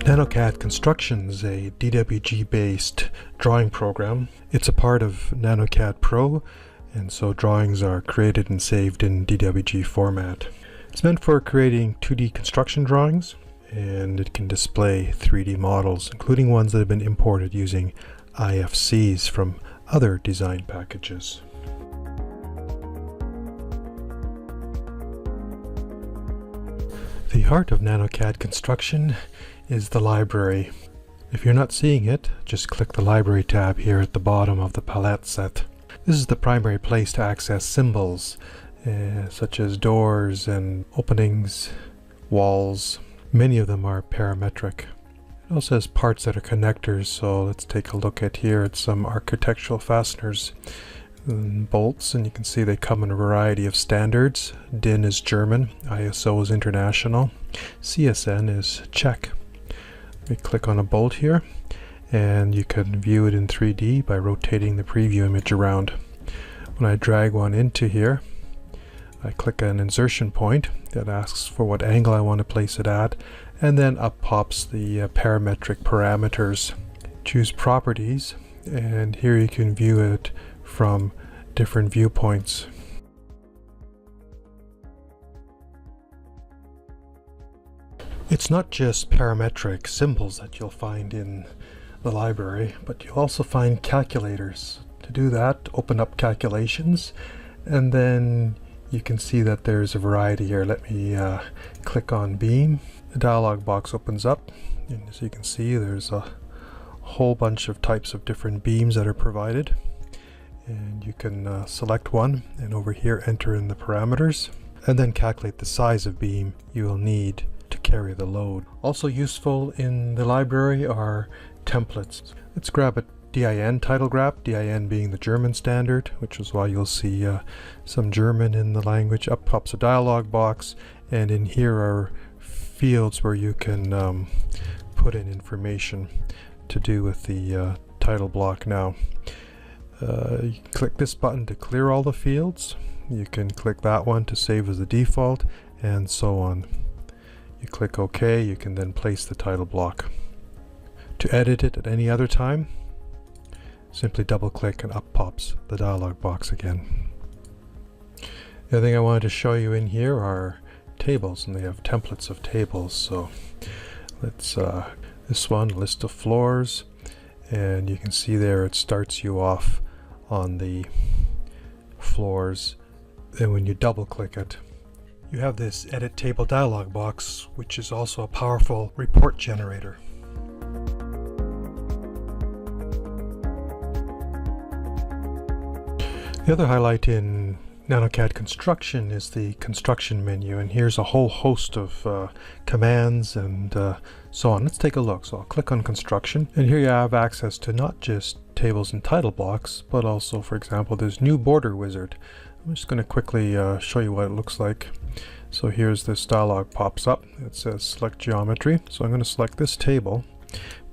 nanoCAD Construction is a DWG-based drawing program. It's a part of nanoCAD Pro, and so drawings are created and saved in DWG format. It's meant for creating 2D construction drawings, and it can display 3D models, including ones that have been imported using IFCs from other design packages. The heart of nanoCAD Construction is the library. If you're not seeing it, just click the Library tab here at the bottom of the palette set. This is the primary place to access symbols, such as doors and openings, walls. Many of them are parametric. It also has parts that are connectors, so let's take a look at here at some architectural fasteners and bolts, and you can see they come in a variety of standards. DIN is German, ISO is international, CSN is Czech. We click on a bolt here, and you can view it in 3D by rotating the preview image around. When I drag one into here, I click an insertion point that asks for what angle I want to place it at, and then up pops the parametric parameters. Choose properties, and here you can view it from different viewpoints. It's not just parametric symbols that you'll find in the library, but you'll also find calculators. To do that, open up calculations, and then you can see that there's a variety here. Let me click on beam. The dialog box opens up, and as you can see, there's a whole bunch of types of different beams that are provided, and you can select one, and over here enter in the parameters, and then calculate the size of beam you will need to carry the load. Also useful in the library are templates. Let's grab a DIN title graph, DIN being the German standard, which is why you'll see some German in the language. Up pops a dialog box, and in here are fields where you can put in information to do with the title block. Now you can click this button to clear all the fields. You can click that one to save as the default, and so on. You click OK, you can then place the title block. To edit it at any other time, simply double click and up pops the dialog box again. The other thing I wanted to show you in here are tables, and they have templates of tables. So let's this one, list of floors, and you can see there it starts you off on the floors. Then when you double click it, you have this edit table dialog box, which is also a powerful report generator. The other highlight in nanoCAD Construction is the construction menu, and here's a whole host of commands and so on. Let's take a look. So I'll click on construction, and here you have access to not just tables and title blocks, but also, for example, this new border wizard. I'm just going to quickly show you what it looks like. So here's this dialog pops up. It says select geometry. So I'm going to select this table,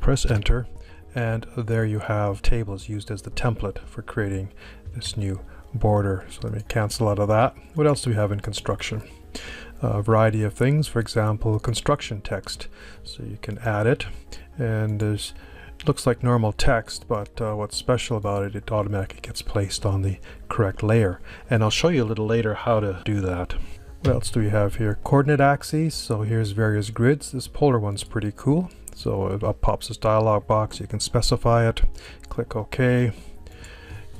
press enter, and there you have tables used as the template for creating this new border. So let me cancel out of that. What else do we have in construction? A variety of things. For example, construction text. So you can add it, and it looks like normal text, but what's special about it, it automatically gets placed on the correct layer. And I'll show you a little later how to do that. What else do we have here? Coordinate axes. So here's various grids. This polar one's pretty cool. So it up pops this dialog box. You can specify it. Click OK.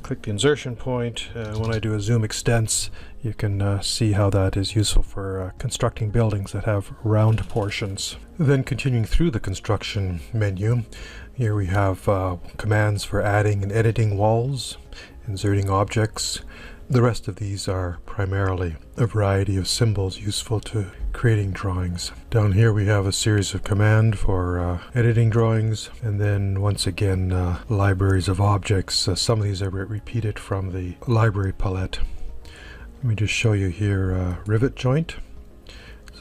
Click the insertion point. When I do a zoom extents, you can see how that is useful for constructing buildings that have round portions. Then continuing through the construction menu, here we have commands for adding and editing walls, inserting objects. The rest of these are primarily a variety of symbols useful to creating drawings. Down here we have a series of commands for editing drawings, and then once again libraries of objects. Some of these are repeated from the library palette. Let me just show you here rivet joint.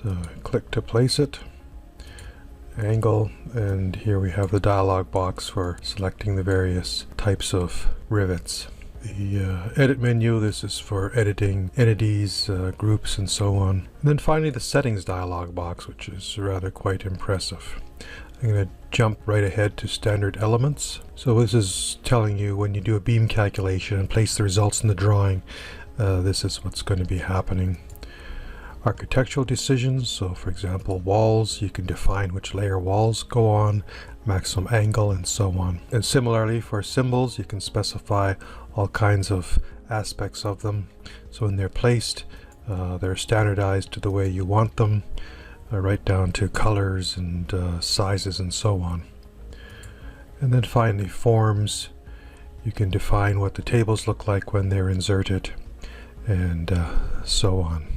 So click to place it, angle, and here we have the dialog box for selecting the various types of rivets. The edit menu, this is for editing entities, groups, and so on. And then finally the settings dialog box, which is rather quite impressive. I'm going to jump right ahead to standard elements. So this is telling you when you do a beam calculation and place the results in the drawing, this is what's going to be happening. Architectural decisions, so for example walls, you can define which layer walls go on, maximum angle, and so on. And similarly for symbols, you can specify all kinds of aspects of them. So when they're placed, they're standardized to the way you want them, right down to colors and sizes and so on. And then finally forms, you can define what the tables look like when they're inserted, and so on.